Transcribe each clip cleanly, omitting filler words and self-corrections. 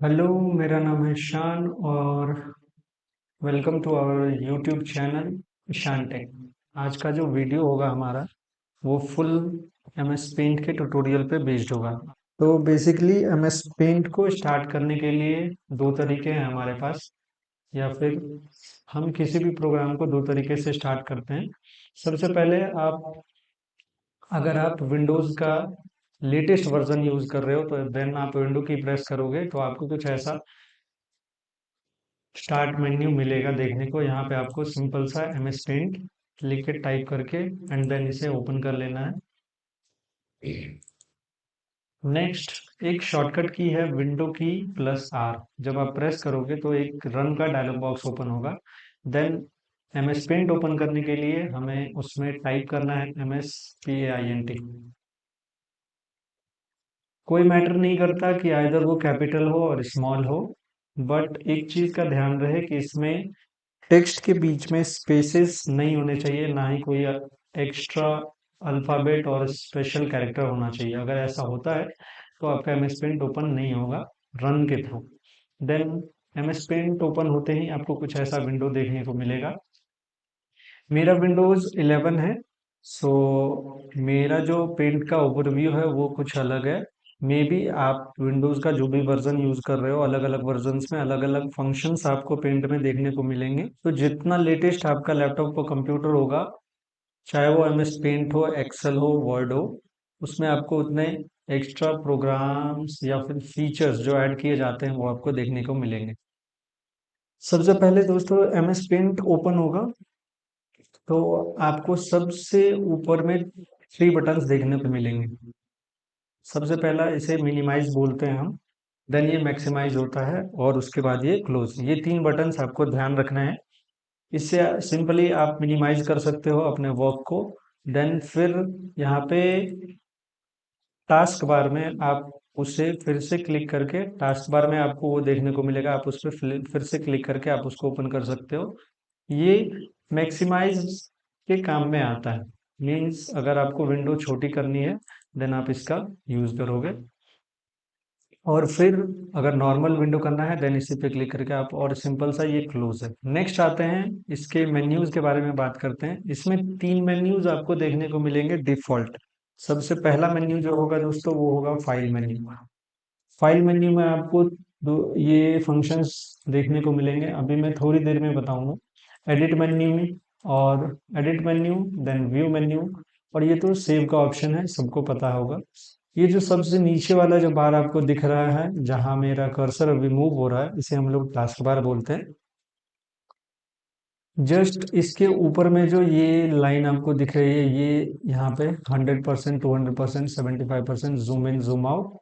Hello, मेरा नाम है शान और welcome to our YouTube channel Ishaan Tech. आज का जो वीडियो होगा हमारा वो फुल एम एस पेंट के ट्यूटोरियल पे बेस्ड होगा। तो बेसिकली एम एस पेंट को स्टार्ट करने के लिए दो तरीके हैं हमारे पास, या फिर हम किसी भी प्रोग्राम को दो तरीके से स्टार्ट करते हैं। सबसे पहले अगर आप विंडोज़ का लेटेस्ट वर्जन यूज़ कर रहे हो तो देन आप विंडो की प्रेस करोगे तो आपको कुछ ऐसा स्टार्ट मेन्यू मिलेगा देखने को। यहाँ पे आपको सिंपल सा एम एस पेंट लिख के टाइप करके एंड देन इसे ओपन कर लेना है। नेक्स्ट एक शॉर्टकट की है विंडो की प्लस आर। जब आप प्रेस करोगे तो एक रन का डायलॉग बॉक्स ओपन होगा। Then M S Paint open करने के लिए हमें उसमें टाइप करना है MSPAINT। कोई मैटर नहीं करता कि आइदर वो कैपिटल हो और स्मॉल हो, बट एक चीज का ध्यान रहे कि इसमें टेक्स्ट के बीच में स्पेसेस नहीं होने चाहिए, ना ही कोई एक्स्ट्रा अल्फाबेट और स्पेशल कैरेक्टर होना चाहिए। अगर ऐसा होता है तो आपका एमएस पेंट ओपन नहीं होगा रन के थ्रू। देन एमएस पेंट ओपन होते ही आपको कुछ ऐसा विंडो देखने को मिलेगा। मेरा विंडोज 11 है, सो मेरा जो पेंट का ओवरव्यू है वो कुछ अलग है। मे बी आप विंडोज का जो भी वर्जन यूज कर रहे हो, अलग अलग वर्जन्स में अलग अलग फंक्शंस आपको पेंट में देखने को मिलेंगे। तो जितना लेटेस्ट आपका लैपटॉप और कंप्यूटर होगा, चाहे वो एमएस पेंट हो, एक्सेल हो, वर्ड हो, उसमें आपको उतने एक्स्ट्रा प्रोग्राम्स या फिर फीचर्स जो ऐड किए जाते हैं वो आपको देखने को मिलेंगे। सबसे पहले दोस्तों एमएस पेंट ओपन होगा तो आपको सबसे ऊपर में थ्री बटन्स देखने को मिलेंगे। सबसे पहला इसे मिनिमाइज बोलते हैं हम, देन ये मैक्सिमाइज होता है और उसके बाद ये क्लोज। ये तीन बटन्स आपको ध्यान रखना है। इससे सिंपली आप मिनिमाइज कर सकते हो अपने वर्क को। देन फिर यहाँ पे टास्क बार में आप उसे फिर से क्लिक करके, टास्क बार में आपको वो देखने को मिलेगा, आप उस पर फिर से क्लिक करके आप उसको ओपन कर सकते हो। ये मैक्सिमाइज के काम में आता है। मीन्स अगर आपको विंडो छोटी करनी है देन आप इसका यूज करोगे, और फिर अगर नॉर्मल विंडो करना है देन इसी पे क्लिक करके आप, और सिंपल सा ये क्लोज है। नेक्स्ट आते हैं इसके मेन्यूज के बारे में बात करते हैं। इसमें तीन मेन्यूज आपको देखने को मिलेंगे डिफॉल्ट। सबसे पहला मेन्यू जो होगा दोस्तों वो होगा फाइल मेन्यू। फाइल मेन्यू में आपको दो ये फंक्शंस देखने को मिलेंगे, अभी मैं थोड़ी देर में बताऊंगा। एडिट मेन्यू और edit menu, then view menu, और ये तो सेव का ऑप्शन है, सबको पता होगा। ये जो सबसे नीचे वाला जो बार आपको दिख रहा है जहां मेरा कर्सर अभी मूव हो रहा है, इसे हम लोग टास्क बार बोलते हैं। जस्ट इसके ऊपर में जो ये लाइन आपको दिख रही है, ये यहाँ पे 100%, 200%, 75% जूम इन जूम आउट,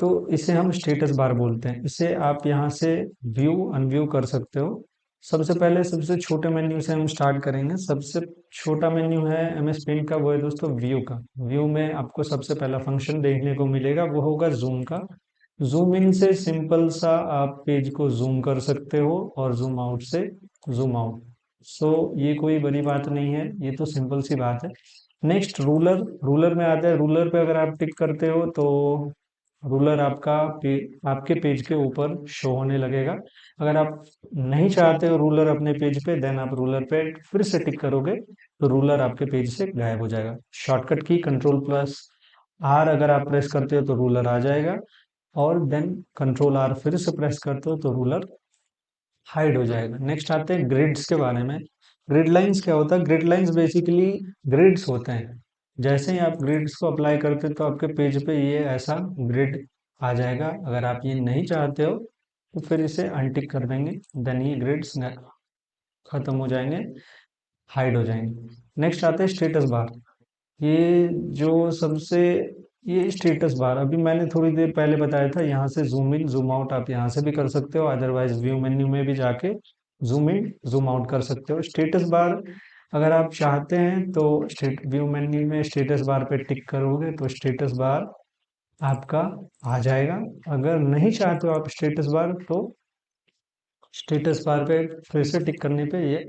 तो इसे हम स्टेटस बार बोलते हैं। इसे आप यहाँ से व्यू अनव्यू कर सकते हो। सबसे पहले सबसे छोटे मेन्यू से हम स्टार्ट करेंगे। सबसे छोटा मेन्यू है एमएस पेंट का, वो है दोस्तों व्यू का। व्यू में आपको सबसे पहला फंक्शन देखने को मिलेगा वो होगा जूम का। जूम इन से सिंपल सा आप पेज को जूम कर सकते हो और जूम आउट से जूम आउट। सो ये कोई बड़ी बात नहीं है, ये तो सिंपल सी बात है। Next ruler. रूलर में आता है, रूलर पे अगर आप टिक करते हो तो रूलर आपके पेज के ऊपर शो होने लगेगा। अगर आप नहीं चाहते हो रूलर अपने पेज पे, देन आप रूलर पे फिर से टिक करोगे तो रूलर आपके पेज से गायब हो जाएगा। शॉर्टकट की कंट्रोल प्लस आर अगर आप प्रेस करते हो तो रूलर आ जाएगा, और देन कंट्रोल आर फिर से प्रेस करते हो तो रूलर हाइड हो जाएगा। नेक्स्ट आते हैं ग्रिड्स के बारे में। ग्रिड लाइंस क्या होता है? ग्रिड लाइंस बेसिकली ग्रिड्स होते हैं। जैसे ही आप ग्रिड्स को अप्लाई करते हैं तो आपके पेज पे ये ऐसा ग्रिड आ जाएगा। अगर आप ये नहीं चाहते हो तो फिर इसे अनटिक कर देंगे, देन ये ग्रिड्स खत्म हो जाएंगे, हाइड हो जाएंगे। नेक्स्ट आते हैं स्टेटस बार। ये जो सबसे ये स्टेटस बार अभी मैंने थोड़ी देर पहले बताया था, यहाँ से जूम इन जूम आउट आप यहाँ से भी कर सकते हो, अदरवाइज व्यू मेन्यू में भी जाके जूम इन जूम आउट कर सकते हो। स्टेटस बार अगर आप चाहते हैं तो स्टेट व्यू मेन्यू में स्टेटस बार पे टिक करोगे तो स्टेटस बार आपका आ जाएगा। अगर नहीं चाहते हो आप स्टेटस बार तो स्टेटस बार पे फिर से टिक करने पे ये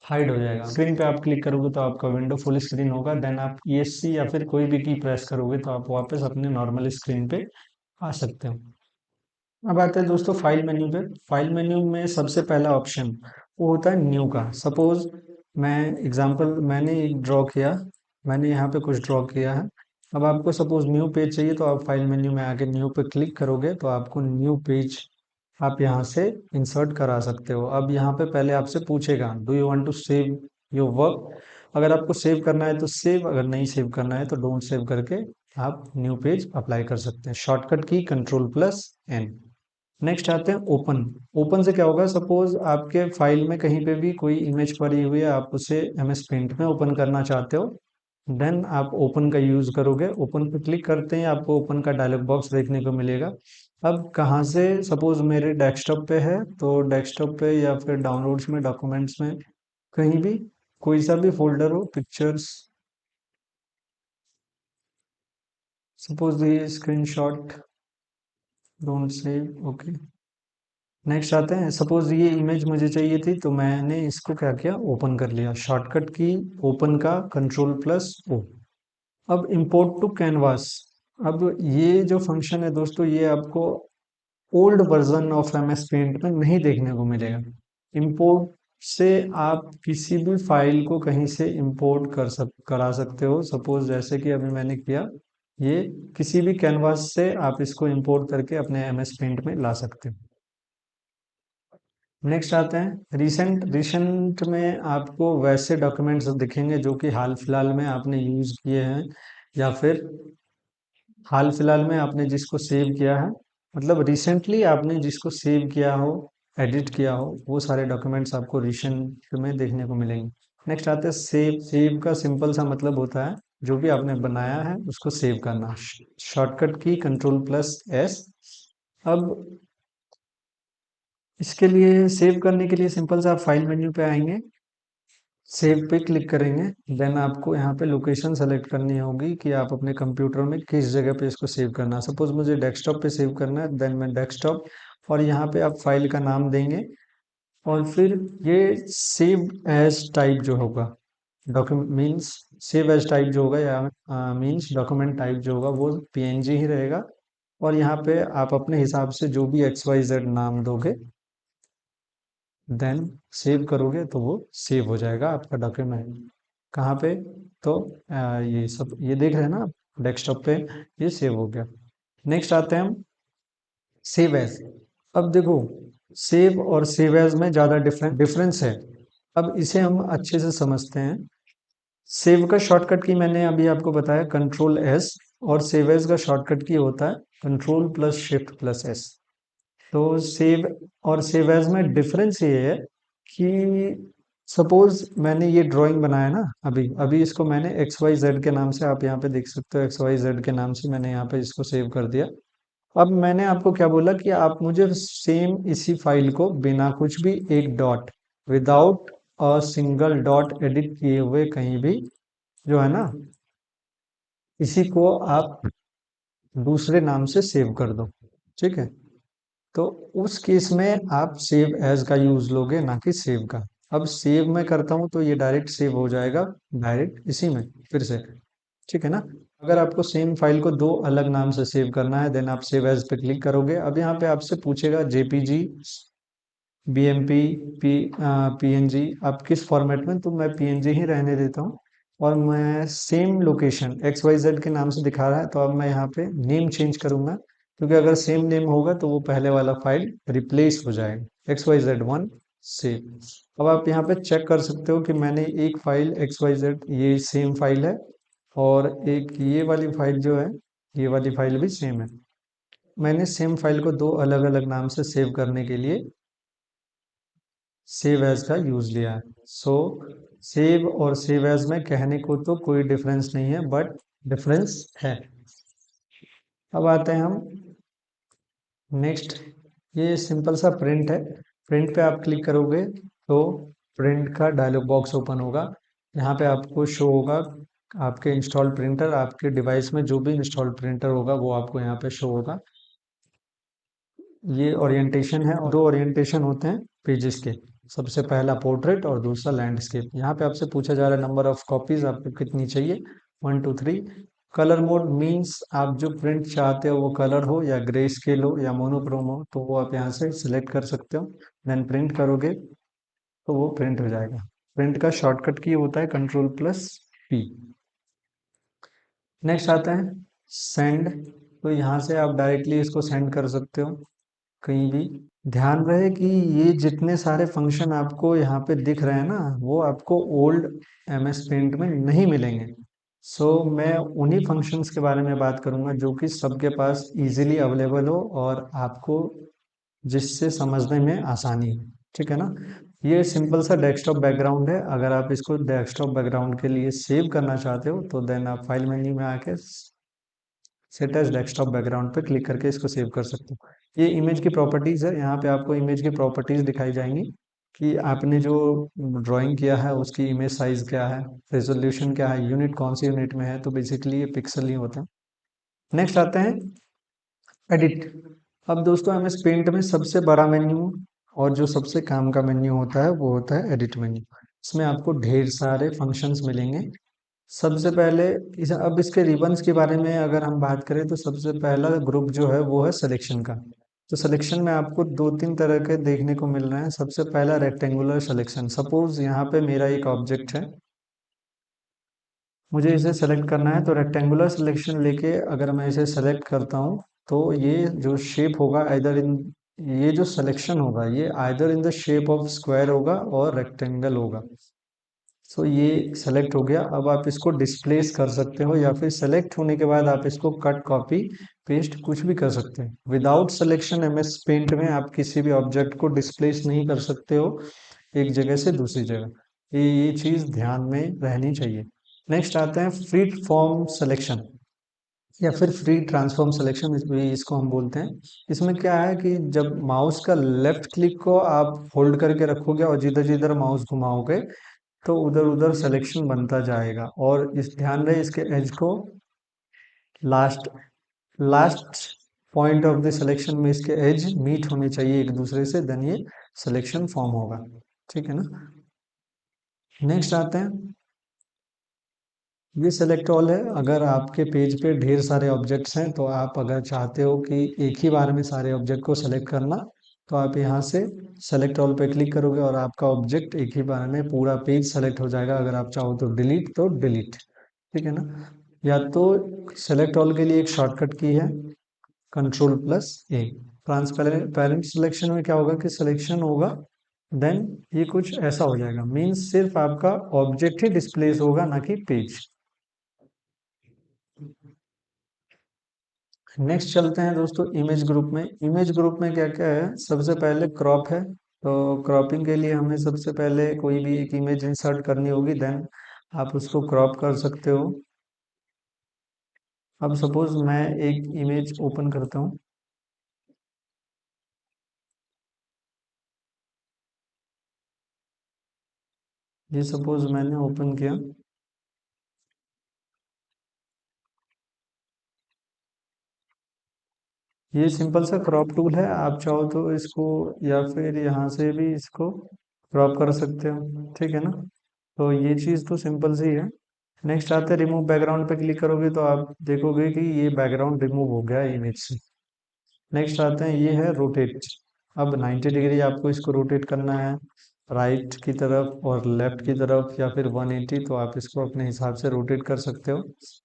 हाइड हो जाएगा। स्क्रीन पे आप क्लिक करोगे तो आपका विंडो फुल स्क्रीन होगा, देन आप ESC या फिर कोई भी की प्रेस करोगे तो आप वापस अपने नॉर्मल स्क्रीन पे आ सकते हो। अब आते हैं दोस्तों फाइल मेन्यू पे। फाइल मेन्यू में सबसे पहला ऑप्शन वो होता है न्यू का। सपोज मैं एग्जांपल मैंने एक ड्रॉ किया, मैंने यहाँ पे कुछ ड्रॉ किया है। अब आपको सपोज न्यू पेज चाहिए तो आप फाइल मेन्यू में आके न्यू पे क्लिक करोगे तो आपको न्यू पेज आप यहाँ से इंसर्ट करा सकते हो। अब यहाँ पे पहले आपसे पूछेगा do you want to save your work. अगर आपको सेव करना है तो सेव, अगर नहीं सेव करना है तो डोंट सेव करके आप न्यू पेज अप्लाई कर सकते हैं। शॉर्टकट की कंट्रोल+N। नेक्स्ट आते हैं ओपन। ओपन से क्या होगा, सपोज आपके फाइल में कहीं पे भी कोई इमेज पड़ी हुई है, आप उसे MS पेंट में ओपन करना चाहते हो, देन आप ओपन का यूज करोगे। ओपन पे क्लिक करते हैं आपको ओपन का डायलॉग बॉक्स देखने को मिलेगा। अब कहाँ से, सपोज मेरे डेस्कटॉप पे है तो डेस्कटॉप पे या फिर डाउनलोड्स में, डॉक्यूमेंट्स में, कहीं भी कोई सा भी फोल्डर हो, पिक्चर्स, सपोज ये screenshot, don't save, okay. Next आते हैं, सपोज ये इमेज मुझे चाहिए थी तो मैंने इसको क्या किया, ओपन कर लिया। शॉर्टकट की ओपन का कंट्रोल+O। अब इंपोर्ट टू कैनवास। अब ये जो फंक्शन है दोस्तों ये आपको old version of MS Paint में नहीं देखने को मिलेगा। इंपोर्ट से आप किसी भी फाइल को कहीं से इंपोर्ट करा सकते हो। सपोज जैसे कि अभी मैंने किया, ये किसी भी कैनवास से आप इसको इंपोर्ट करके अपने MS पेंट में ला सकते हो। नेक्स्ट आते हैं रिसेंट। रिसेंट में आपको वैसे डॉक्यूमेंट्स दिखेंगे जो कि हाल फिलहाल में आपने यूज किए हैं या फिर हाल फिलहाल में आपने जिसको सेव किया है, मतलब रिसेंटली आपने जिसको सेव किया हो, एडिट किया हो, वो सारे डॉक्यूमेंट्स आपको रिसेंट में देखने को मिलेंगे। नेक्स्ट आते हैं सेव। सेव का सिंपल सा मतलब होता है जो भी आपने बनाया है उसको सेव करना। शॉर्टकट की कंट्रोल+S। अब इसके लिए सेव करने के लिए सिंपल से आप फाइल मेन्यू पे आएंगे, सेव पे क्लिक करेंगे, देन आपको यहाँ पे लोकेशन सेलेक्ट करनी होगी कि आप अपने कंप्यूटर में किस जगह पे इसको सेव करना है। सपोज मुझे डेस्कटॉप पे सेव करना है, देन मैं डेस्कटॉप, और यहाँ पे आप फाइल का नाम देंगे और फिर ये सेव एज टाइप जो होगा, document means save as type जो होगा या मीन्स डॉक्यूमेंट टाइप जो होगा वो PNG ही रहेगा। और यहाँ पे आप अपने हिसाब से जो भी XYZ नाम दोगे, देन सेव करोगे तो वो सेव हो जाएगा आपका डॉक्यूमेंट। कहाँ पे, तो ये सब ये देख रहे हैं ना आप, डेस्कटॉप पे ये सेव हो गया। नेक्स्ट आते हैं हम सेव एज। अब देखो सेव और सेव एज में ज़्यादा डिफरेंस है। अब इसे हम अच्छे से समझते हैं। सेव का शॉर्टकट की मैंने अभी आपको बताया कंट्रोल+S, और सेव एज का शॉर्टकट की होता है कंट्रोल+Shift+S। तो सेव और सेव एज में डिफरेंस ये है कि सपोज मैंने ये ड्राइंग बनाया ना, अभी अभी इसको मैंने XYZ के नाम से, आप यहाँ पे देख सकते हो XYZ के नाम से मैंने यहाँ पे इसको सेव कर दिया। अब मैंने आपको क्या बोला कि आप मुझे सेम इसी फाइल को बिना कुछ भी, एक dot, without a single dot edit किए हुए कहीं भी, जो है ना, इसी को आप दूसरे नाम से सेव कर दो। ठीक है, तो उस केस में आप सेव एज का यूज लोगे, ना कि सेव का। अब सेव मैं करता हूं तो ये डायरेक्ट सेव हो जाएगा, डायरेक्ट इसी में फिर से। ठीक है ना। अगर आपको सेम फाइल को दो अलग नाम से सेव करना है, देन आप सेव एज पे क्लिक करोगे। अब यहाँ पे आपसे पूछेगा JPG, BMP, PNG, आप किस फॉर्मेट में, तो मैं PNG ही रहने देता हूँ। और मैं सेम लोकेशन XYZ के नाम से दिखा रहा है तो अब मैं यहाँ पे नेम चेंज करूंगा, क्योंकि अगर सेम नेम होगा तो वो पहले वाला फाइल रिप्लेस हो जाएगा XYZ1 से। अब आप यहाँ पे चेक कर सकते हो कि मैंने एक फाइल XYZ, ये सेम फाइल है, और एक ये वाली फाइल जो है, ये वाली फाइल भी सेम है। मैंने सेम फाइल को दो अलग अलग नाम से सेव करने के लिए सेव एज का यूज लिया है। सो सेव और सेव एज में कहने को तो कोई डिफरेंस नहीं है, बट डिफरेंस है। अब आते हैं हम नेक्स्ट, ये सिंपल सा प्रिंट है। प्रिंट पे आप क्लिक करोगे तो प्रिंट का डायलॉग बॉक्स ओपन होगा। यहाँ पे आपको शो होगा आपके इंस्टॉल प्रिंटर, आपके डिवाइस में जो भी इंस्टॉल प्रिंटर होगा वो आपको यहाँ पे शो होगा। ये ओरिएंटेशन है, और दो ओरिएंटेशन होते हैं पेजेस के, सबसे पहला पोर्ट्रेट और दूसरा लैंडस्केप। यहाँ पे आपसे पूछा जा रहा है नंबर ऑफ कॉपीज आपको कितनी चाहिए, 1 2 3। कलर मोड मीन्स आप जो प्रिंट चाहते हो वो कलर हो या ग्रे स्केल हो या मोनोक्रोम हो, तो वो आप यहाँ से सिलेक्ट कर सकते हो। देन प्रिंट करोगे तो वो प्रिंट हो जाएगा। प्रिंट का शॉर्टकट की होता है Ctrl+P। नेक्स्ट आता है सेंड। तो यहाँ से आप डायरेक्टली इसको सेंड कर सकते हो कहीं भी। ध्यान रहे कि ये जितने सारे फंक्शन आपको यहाँ पे दिख रहे हैं ना, वो आपको ओल्ड MS पेंट में नहीं मिलेंगे। मैं उन्हीं फंक्शंस के बारे में बात करूंगा जो कि सबके पास इजीली अवेलेबल हो और आपको जिससे समझने में आसानी हो। ठीक है ना। ये सिंपल सा डेस्कटॉप बैकग्राउंड है। अगर आप इसको डेस्कटॉप बैकग्राउंड के लिए सेव करना चाहते हो तो देन आप फाइल मेन्यू में आके सेट एज डेस्कटॉप बैकग्राउंड पे क्लिक करके इसको सेव कर सकते हो। ये इमेज की प्रॉपर्टीज है। यहाँ पे आपको इमेज की प्रॉपर्टीज दिखाई जाएंगी कि आपने जो ड्राइंग किया है उसकी इमेज साइज क्या है, रेजोल्यूशन क्या है, यूनिट कौन सी यूनिट में है। तो बेसिकली ये पिक्सल ही होता है। नेक्स्ट आते हैं एडिट। अब दोस्तों MS पेंट में सबसे बड़ा मेन्यू और जो सबसे काम का मेन्यू होता है वो होता है एडिट मेन्यू। इसमें आपको ढेर सारे फंक्शंस मिलेंगे। सबसे पहले अब इसके रिबन्स के बारे में अगर हम बात करें तो सबसे पहला ग्रुप जो है वो है सिलेक्शन का। तो सिलेक्शन में आपको दो तीन तरह के देखने को मिल रहे हैं। सबसे पहला रेक्टेंगुलर सिलेक्शन। सपोज यहाँ पे मेरा एक ऑब्जेक्ट है, मुझे इसे सेलेक्ट करना है। तो रेक्टेंगुलर सिलेक्शन लेके अगर मैं इसे सेलेक्ट करता हूँ तो ये जो शेप होगा आइदर इन, ये जो सिलेक्शन होगा ये either in the shape of square होगा और रेक्टेंगल होगा। ये सेलेक्ट हो गया। अब आप इसको डिस्प्लेस कर सकते हो या फिर सेलेक्ट होने के बाद आप इसको कट कॉपी पेस्ट कुछ भी कर सकते हैं। विदाउट सिलेक्शन MS पेंट में आप किसी भी ऑब्जेक्ट को डिस्प्लेस नहीं कर सकते हो एक जगह से दूसरी जगह। ये चीज ध्यान में रहनी चाहिए। नेक्स्ट आते हैं फ्री फॉर्म सिलेक्शन या फिर फ्री ट्रांसफॉर्म सिलेक्शन, इसको हम बोलते हैं। इसमें क्या है कि जब माउस का लेफ्ट क्लिक को आप होल्ड करके रखोगे और जिधर जिधर माउस घुमाओगे तो उधर उधर सिलेक्शन बनता जाएगा। और इस ध्यान रहे इसके एज को last last point of the selection में इसके एज मीट होने चाहिए एक दूसरे से, देन ये सिलेक्शन फॉर्म होगा। ठीक है ना। नेक्स्ट आते हैं, ये सेलेक्ट ऑल है। अगर आपके पेज पे ढेर सारे ऑब्जेक्ट्स हैं तो आप अगर चाहते हो कि एक ही बार में सारे ऑब्जेक्ट को सेलेक्ट करना, तो आप यहाँ से सेलेक्ट ऑल पे क्लिक करोगे और आपका ऑब्जेक्ट एक ही बार में पूरा पेज सेलेक्ट हो जाएगा। अगर आप चाहो तो डिलीट। ठीक है ना। या तो सेलेक्ट ऑल के लिए एक शॉर्टकट की है Ctrl+A। ट्रांसपेरेंट सिलेक्शन में क्या होगा कि सिलेक्शन होगा, देन ये कुछ ऐसा हो जाएगा। मीन्स सिर्फ आपका ऑब्जेक्ट ही डिस्प्लेस होगा ना कि पेज। नेक्स्ट चलते हैं दोस्तों इमेज ग्रुप में। इमेज ग्रुप में क्या क्या है, सबसे पहले क्रॉप है। तो क्रॉपिंग के लिए हमें सबसे पहले कोई भी एक इमेज इंसर्ट करनी होगी, देन आप उसको क्रॉप कर सकते हो। अब सपोज मैं एक इमेज ओपन करता हूँ। ये सपोज मैंने ओपन किया। ये सिंपल सा क्रॉप टूल है। आप चाहो तो इसको या फिर यहाँ से भी इसको क्रॉप कर सकते हो। ठीक है ना। तो ये चीज़ तो सिंपल सी है। नेक्स्ट आते हैं रिमूव बैकग्राउंड पे क्लिक करोगे तो आप देखोगे कि ये बैकग्राउंड रिमूव हो गया है इमेज से। नेक्स्ट आते हैं, ये है रोटेट। अब 90 डिग्री आपको इसको रोटेट करना है, राइट की तरफ और लेफ्ट की तरफ या फिर 180, तो आप इसको अपने हिसाब से रोटेट कर सकते हो।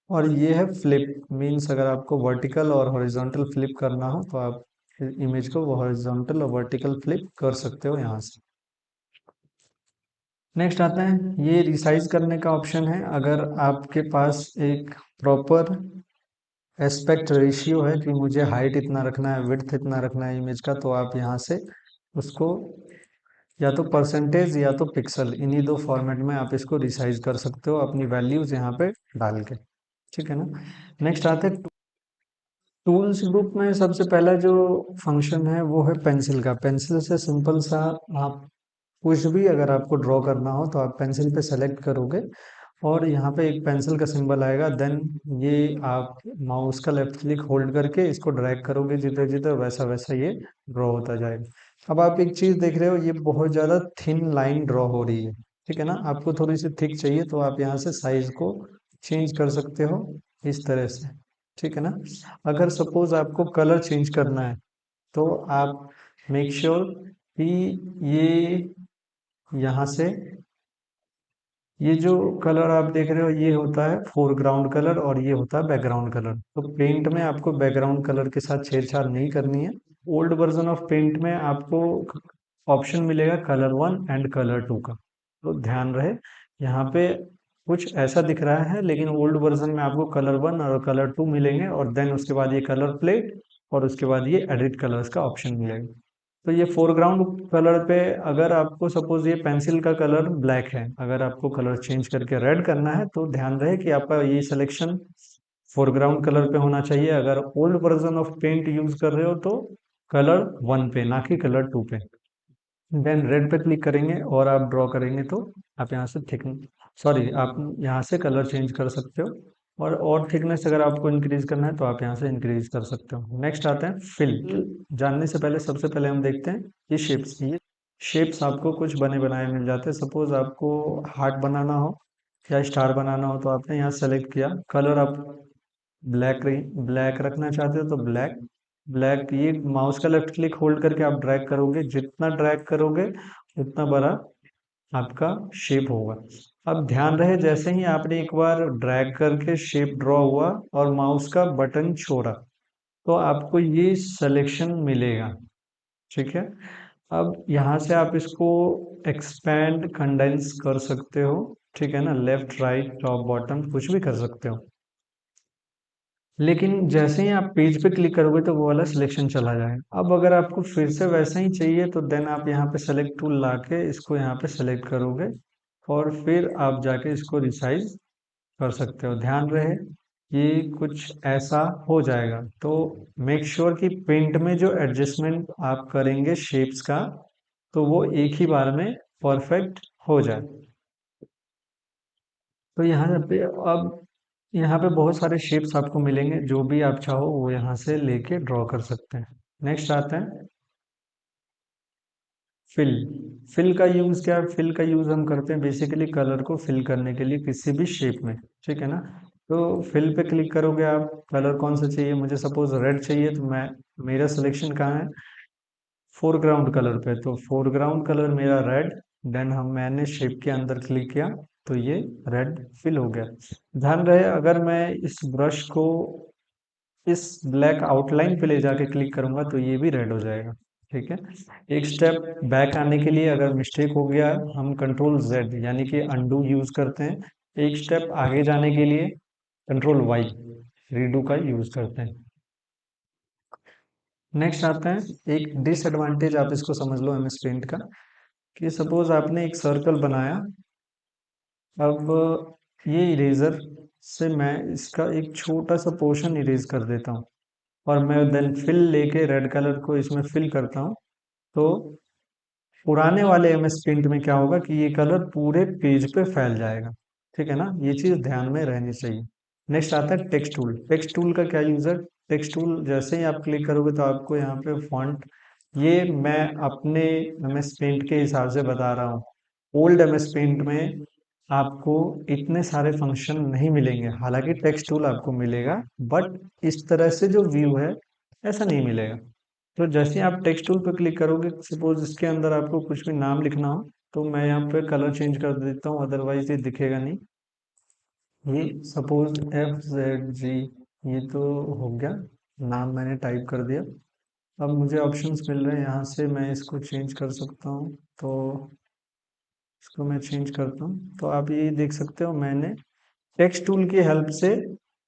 और ये है फ्लिप। मीन्स अगर आपको वर्टिकल और हॉरिजॉन्टल फ्लिप करना हो तो आप इमेज को हॉरिजॉन्टल और वर्टिकल फ्लिप कर सकते हो यहाँ से। नेक्स्ट आता है, ये रिसाइज करने का ऑप्शन है। अगर आपके पास एक प्रॉपर एस्पेक्ट रेशियो है कि मुझे हाइट इतना रखना है, विड्थ इतना रखना है इमेज का, तो आप यहाँ से उसको या तो परसेंटेज या तो पिक्सल, इन्हीं दो फॉर्मेट में आप इसको रिसाइज कर सकते हो अपनी वैल्यूज यहाँ पे डाल के। ठीक है ना। नेक्स्ट आते हैं टूल्स ग्रुप में। सबसे पहला जो फंक्शन है वो है पेंसिल का। पेंसिल से सिंपल सा आप कुछ भी अगर आपको ड्रॉ करना हो तो आप पेंसिल पे सेलेक्ट करोगे और यहाँ पे एक पेंसिल का सिंबल आएगा। देन ये आप माउस का लेफ्ट क्लिक होल्ड करके इसको ड्रैग करोगे जिधर जिधर, वैसा वैसा ये ड्रॉ होता जाएगा। अब आप एक चीज देख रहे हो, ये बहुत ज्यादा थिन लाइन ड्रॉ हो रही है। ठीक है ना। आपको थोड़ी सी थिक चाहिए तो आप यहाँ से साइज को चेंज कर सकते हो। इस तरह से, ठीक है ना। अगर सपोज आपको कलर चेंज करना है तो आप मेक श्योर कि ये यहाँ से ये जो कलर आप देख रहे हो ये होता है फोरग्राउंड कलर और ये होता है बैकग्राउंड कलर। तो पेंट में आपको बैकग्राउंड कलर के साथ छेड़छाड़ नहीं करनी है। ओल्ड वर्जन ऑफ पेंट में आपको ऑप्शन मिलेगा कलर 1 एंड कलर 2 का। तो ध्यान रहे, यहाँ पे कुछ ऐसा दिख रहा है, लेकिन ओल्ड वर्जन में आपको कलर 1 और कलर 2 मिलेंगे, और देन उसके बाद ये कलर प्लेट, और उसके बाद ये एडिट कलर्स का ऑप्शन मिलेगा। तो ये फोरग्राउंड कलर पे अगर आपको सपोज ये पेंसिल का कलर ब्लैक है, अगर आपको कलर चेंज करके रेड करना है तो ध्यान रहे कि आपका ये सिलेक्शन फोरग्राउंड कलर पे होना चाहिए। अगर old version of Paint use कर रहे हो तो कलर 1 पे, ना कि कलर 2 पे। देन रेड पे क्लिक करेंगे और आप ड्रॉ करेंगे तो आप यहाँ से थिक सॉरी आप यहाँ से कलर चेंज कर सकते हो, और थिकनेस अगर आपको इंक्रीज करना है तो आप यहाँ से इंक्रीज कर सकते हो। नेक्स्ट आते हैं फिल। जानने से पहले सबसे पहले हम देखते हैं ये शेप्स। ये शेप्स आपको कुछ बने बनाए मिल जाते हैं। सपोज आपको हार्ट बनाना हो या स्टार बनाना हो तो आपने यहाँ सेलेक्ट किया। कलर आप ब्लैक ब्लैक रखना चाहते हो तो ब्लैक। ब्लैक ये माउस का लेफ्ट क्लिक होल्ड करके आप ड्रैग करोगे, जितना ड्रैग करोगे उतना बड़ा आपका शेप होगा। अब ध्यान रहे, जैसे ही आपने एक बार ड्रैग करके शेप ड्रॉ हुआ और माउस का बटन छोड़ा तो आपको ये सिलेक्शन मिलेगा, ठीक है। अब यहाँ से आप इसको एक्सपैंड कंडेंस कर सकते हो, ठीक है ना। लेफ्ट राइट टॉप बॉटम कुछ भी कर सकते हो। लेकिन जैसे ही आप पेज पे क्लिक करोगे तो वो वाला सिलेक्शन चला जाएगा। अब अगर आपको फिर से वैसा ही चाहिए तो देन आप यहाँ पे सेलेक्ट टूल लाके इसको यहाँ पे सेलेक्ट करोगे और फिर आप जाके इसको रिसाइज कर सकते हो। ध्यान रहे ये कुछ ऐसा हो जाएगा। तो मेक श्योर कि पेंट में जो एडजस्टमेंट आप करेंगे शेप्स का तो वो एक ही बार में परफेक्ट हो जाए। तो यहाँ पे अब यहाँ पे बहुत सारे शेप्स आपको मिलेंगे, जो भी आप चाहो वो यहाँ से लेके ड्रॉ कर सकते हैं। नेक्स्ट आते हैं फिल। फिल का यूज क्या है? फिल का यूज हम करते हैं बेसिकली कलर को फिल करने के लिए किसी भी शेप में, ठीक है ना। तो फिल पे क्लिक करोगे आप, कलर कौन सा चाहिए, मुझे सपोज रेड चाहिए तो मैं मेरा सिलेक्शन कहाँ है, फोरग्राउंड कलर पे, तो फोरग्राउंड कलर मेरा रेड। देन मैंने शेप के अंदर क्लिक किया तो ये रेड फिल हो गया। ध्यान रहे अगर मैं इस ब्रश को इस ब्लैक आउटलाइन पे ले जाके क्लिक करूंगा तो ये भी रेड हो जाएगा, ठीक है। एक स्टेप बैक आने के लिए अगर मिस्टेक हो गया हम कंट्रोल जेड यानी कि अनडू यूज करते हैं। एक स्टेप आगे जाने के लिए कंट्रोल वाई रीडू का यूज करते हैं। नेक्स्ट आते हैं एक डिसएडवांटेज, आप इसको समझ लो एमएस पेंट का, कि सपोज आपने एक सर्कल बनाया। अब ये इरेजर से मैं इसका एक छोटा सा पोर्शन इरेज कर देता हूँ और मैं देन फिल लेके रेड कलर को इसमें फिल करता हूँ। तो पुराने वाले एमएस पेंट में क्या होगा कि ये कलर पूरे पेज पे फैल जाएगा, ठीक है ना। ये चीज ध्यान में रहनी चाहिए। नेक्स्ट आता है टेक्स्ट टूल। टेक्स्ट टूल का क्या यूज है? टेक्स्ट टूल जैसे ही आप क्लिक करोगे तो आपको यहाँ पे फॉन्ट, ये मैं अपने एमएस पेंट के हिसाब से बता रहा हूँ। ओल्ड एमएस पेंट में आपको इतने सारे फंक्शन नहीं मिलेंगे, हालांकि टेक्स्ट टूल आपको मिलेगा, बट इस तरह से जो व्यू है ऐसा नहीं मिलेगा। तो जैसे ही आप टेक्स्ट टूल पर क्लिक करोगे, सपोज इसके अंदर आपको कुछ भी नाम लिखना हो तो मैं यहाँ पे कलर चेंज कर देता हूँ, अदरवाइज ये दिखेगा नहीं। ये सपोज FZG, ये तो हो गया, नाम मैंने टाइप कर दिया। अब मुझे ऑप्शंस मिल रहे हैं, यहाँ से मैं इसको चेंज कर सकता हूँ। तो इसको मैं चेंज करता हूँ तो आप ये देख सकते हो मैंने टेक्स्ट टूल की हेल्प से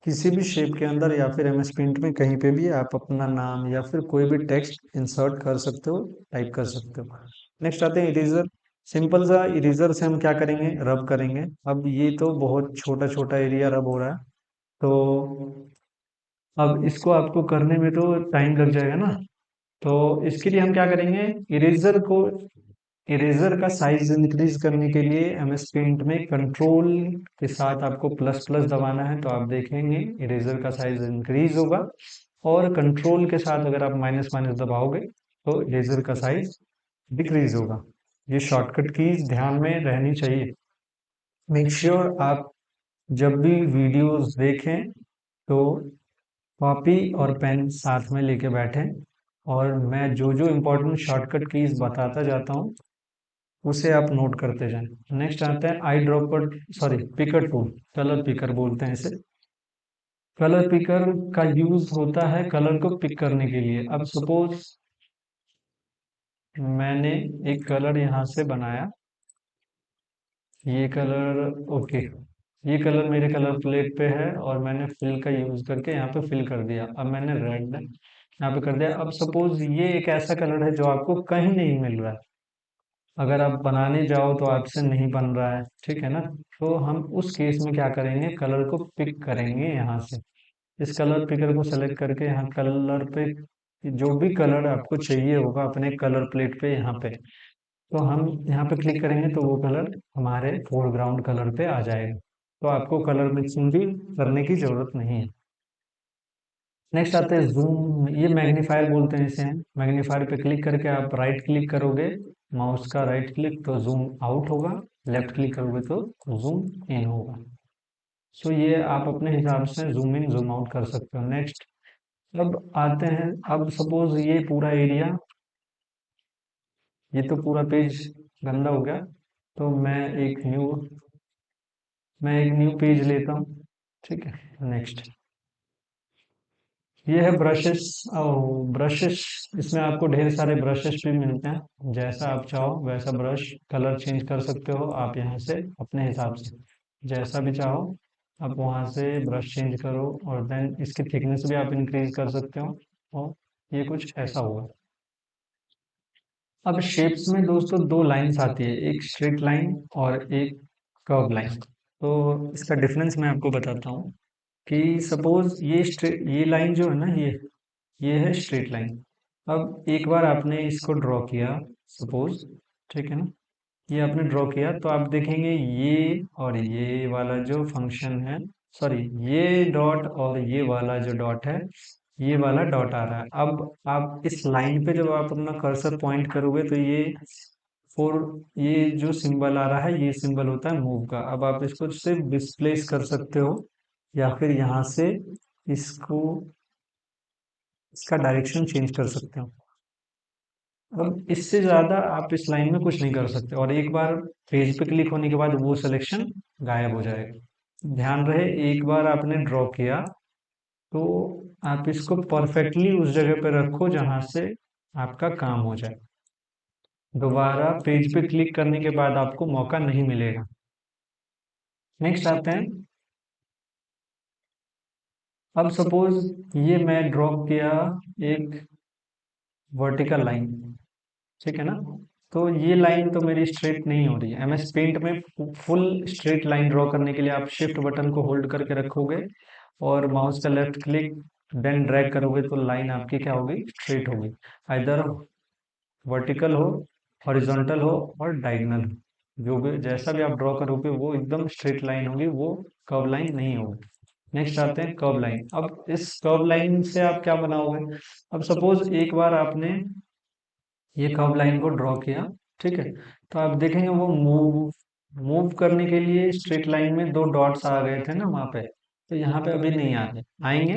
किसी भी शेप के अंदर या फिर एमएस पेंट में कहीं पे भी आप अपना नाम या फिर कोई भी टेक्स्ट इंसर्ट कर सकते हो, टाइप कर सकते हो। नेक्स्ट आते हैं इरेजर। सिंपल सा इरेजर से हम क्या करेंगे, रब करेंगे। अब ये तो बहुत छोटा छोटा एरिया रब हो रहा है, तो अब इसको आपको करने में तो टाइम लग जाएगा ना। तो इसके लिए हम क्या करेंगे, इरेजर को, इरेजर का साइज इंक्रीज करने के लिए एमएस पेंट में कंट्रोल के साथ आपको प्लस प्लस दबाना है, तो आप देखेंगे इरेजर का साइज इंक्रीज होगा। और कंट्रोल के साथ अगर आप माइनस माइनस दबाओगे तो इरेजर का साइज डिक्रीज होगा। ये शॉर्टकट कीज ध्यान में रहनी चाहिए। मेक श्योर आप जब भी वीडियोस देखें तो कॉपी और पेन साथ में लेके बैठे और मैं जो जो इम्पोर्टेंट शॉर्टकट कीज बताता जाता हूँ उसे आप नोट करते जाएं। नेक्स्ट आते हैं eye dropper, sorry picker tool, colour picker बोलते हैं इसे। कलर पिकर का यूज होता है कलर को पिक करने के लिए। अब सपोज मैंने एक कलर यहाँ से बनाया, ये कलर, ओके, ये कलर मेरे कलर प्लेट पे है और मैंने फिल का यूज करके यहाँ पे फिल कर दिया। अब मैंने रेड यहाँ पे कर दिया। अब सपोज ये एक ऐसा कलर है जो आपको कहीं नहीं मिल रहा है, अगर आप बनाने जाओ तो आपसे नहीं बन रहा है, ठीक है ना। तो हम उस केस में क्या करेंगे, कलर को पिक करेंगे यहाँ से। इस कलर पिकर को सेलेक्ट करके यहाँ कलर पे जो भी कलर आपको चाहिए होगा अपने कलर प्लेट पे यहाँ पे, तो हम यहाँ पे क्लिक करेंगे तो वो कलर हमारे फोरग्राउंड कलर पे आ जाएगा। तो आपको कलर मिक्सिंग भी करने की जरूरत नहीं है। नेक्स्ट आते हैं जूम, ये मैग्नीफायर बोलते हैं इसे। मैग्नीफायर पे क्लिक करके आप राइट क्लिक करोगे, माउस का राइट क्लिक तो जूम आउट होगा, लेफ्ट क्लिक करोगे तो जूम इन होगा। सो ये आप अपने हिसाब से जूम इन जूम आउट कर सकते हो। नेक्स्ट अब आते हैं, अब सपोज ये पूरा एरिया, ये तो पूरा पेज गंदा हो गया, तो मैं एक न्यू पेज लेता हूँ, ठीक है। नेक्स्ट ये है ब्रशेस। ब्रशेस, इसमें आपको ढेर सारे ब्रशेस भी मिलते हैं, जैसा आप चाहो वैसा ब्रश कलर चेंज कर सकते हो आप यहाँ से अपने हिसाब से, जैसा भी चाहो आप वहाँ से ब्रश चेंज करो। और देन इसकी थिकनेस भी आप इंक्रीज कर सकते हो, और ये कुछ ऐसा होगा। अब शेप्स में दोस्तों दो लाइंस आती है, एक स्ट्रेट लाइन और एक कर्व लाइन। तो इसका डिफरेंस मैं आपको बताता हूँ कि सपोज ये लाइन जो है ना, ये है स्ट्रेट लाइन। अब एक बार आपने इसको ड्रॉ किया, सपोज, ठीक है ना, ये आपने ड्रॉ किया तो आप देखेंगे ये और ये वाला जो फंक्शन है, सॉरी, ये डॉट और ये वाला जो डॉट है, ये वाला डॉट आ रहा है। अब आप इस लाइन पे जब आप अपना कर्सर पॉइंट करोगे तो फोर ये जो सिंबल आ रहा है ये सिंबल होता है मूव का। अब आप इसको सिर्फ डिस्प्लेस कर सकते हो या फिर यहाँ से इसको, इसका डायरेक्शन चेंज कर सकते हो। अब इससे ज्यादा आप इस लाइन में कुछ नहीं कर सकते, और एक बार पेज पे क्लिक होने के बाद वो सिलेक्शन गायब हो जाएगा। ध्यान रहे, एक बार आपने ड्रॉ किया तो आप इसको परफेक्टली उस जगह पे रखो जहां से आपका काम हो जाए। दोबारा पेज पे क्लिक करने के बाद आपको मौका नहीं मिलेगा। नेक्स्ट आते हैं, अब सपोज ये मैं ड्रॉ किया एक वर्टिकल लाइन, ठीक है ना। तो ये लाइन तो मेरी स्ट्रेट नहीं हो रही है। एमएस पेंट में फुल स्ट्रेट लाइन ड्रॉ करने के लिए आप शिफ्ट बटन को होल्ड करके रखोगे और माउस का लेफ्ट क्लिक देन ड्रैग करोगे तो लाइन आपकी क्या होगी, स्ट्रेट होगी। इधर वर्टिकल हो, हॉरिजॉन्टल हो और डायगोनल हो, जो भी जैसा भी आप ड्रॉ करोगे वो एकदम स्ट्रेट लाइन होगी, वो कर्व लाइन नहीं होगी। नेक्स्ट आते हैं कर्व लाइन। अब इस कर्व लाइन से आप क्या बनाओगे, अब सपोज एक बार आपने ये कर्व लाइन को ड्रॉ किया, ठीक है, तो आप देखेंगे वो मूव मूव करने के लिए स्ट्रेट लाइन में दो डॉट्स आ गए थे ना वहां पे, तो यहाँ पे अभी नहीं आए, आएंगे।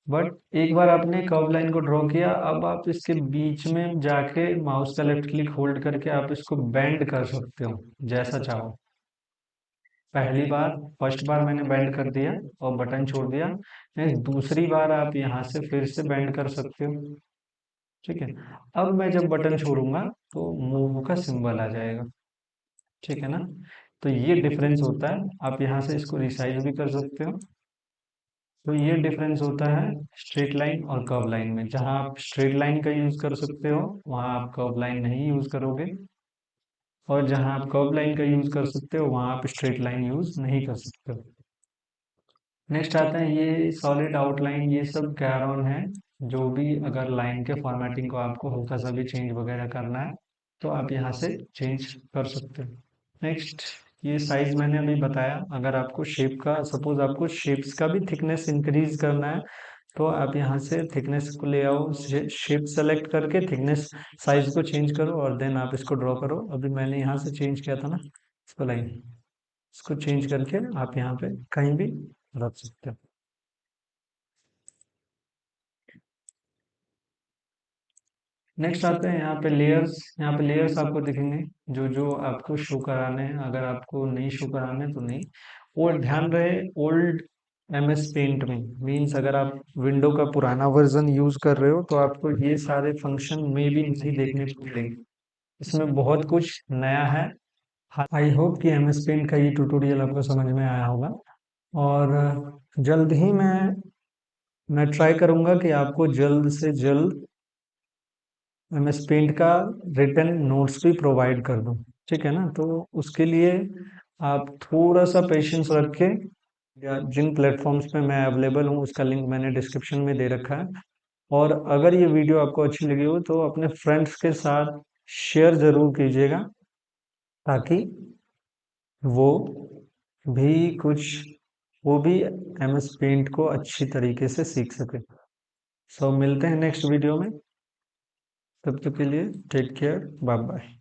बट एक बार आपने कर्व लाइन को ड्रॉ किया, अब आप इसके बीच में जाके माउस का लेफ्ट क्लिक होल्ड करके आप इसको बेंड कर सकते हो जैसा चाहो। पहली बार, फर्स्ट बार मैंने बेंड कर दिया और बटन छोड़ दिया। नेक्स्ट दूसरी बार आप यहाँ से फिर से बेंड कर सकते हो, ठीक है। अब मैं जब बटन छोड़ूंगा तो मूव का सिंबल आ जाएगा, ठीक है ना। तो ये डिफरेंस होता है, आप यहाँ से इसको रिसाइज भी कर सकते हो। तो ये डिफरेंस होता है स्ट्रेट लाइन और कर्व लाइन में। जहाँ आप स्ट्रेट लाइन का यूज कर सकते हो वहाँ आप कर्व लाइन नहीं यूज करोगे, और जहाँ आप कर्व लाइन का यूज कर सकते हो वहाँ आप स्ट्रेट लाइन यूज नहीं कर सकते हो। नेक्स्ट आता है ये सॉलिड आउटलाइन, ये सब कैरॉन है। जो भी अगर लाइन के फॉर्मेटिंग को आपको हल्का सा भी चेंज वगैरह करना है तो आप यहाँ से चेंज कर सकते हो। नेक्स्ट, ये साइज मैंने अभी बताया। अगर आपको शेप का, सपोज आपको शेप्स का भी थिकनेस इंक्रीज करना है तो आप यहाँ से थिकनेस को ले आओ, शेप सेलेक्ट करके थिकनेस साइज को चेंज करो और देन आप इसको ड्रॉ करो। अभी मैंने यहाँ से चेंज किया था ना इसको, लाइन, इसको चेंज करके आप यहाँ पे कहीं भी रख सकते हो। नेक्स्ट आते हैं यहाँ पे लेयर्स। यहाँ पे लेयर्स आपको दिखेंगे जो जो आपको शो कराने हैं, अगर आपको नहीं शो कराने तो नहीं। और ध्यान रहे ओल्ड MS पेंट में, मीन्स अगर आप विंडो का पुराना वर्जन यूज कर रहे हो तो आपको ये सारे फंक्शन में भी नहीं देखने को मिलेंगे। इसमें बहुत कुछ नया है। आई होप कि MS पेंट का ये ट्यूटोरियल आपको समझ में आया होगा। और जल्द ही मैं ट्राई करूंगा कि आपको जल्द से जल्द MS पेंट का रिटन नोट्स भी प्रोवाइड कर दूं। ठीक है ना, तो उसके लिए आप थोड़ा सा पेशेंस रख के, या जिन प्लेटफॉर्म्स पे मैं अवेलेबल हूँ उसका लिंक मैंने डिस्क्रिप्शन में दे रखा है। और अगर ये वीडियो आपको अच्छी लगी हो तो अपने फ्रेंड्स के साथ शेयर ज़रूर कीजिएगा, ताकि वो भी कुछ वो भी MS पेंट को अच्छी तरीके से सीख सके। सो मिलते हैं नेक्स्ट वीडियो में, तब तक के लिए टेक केयर, बाय बाय।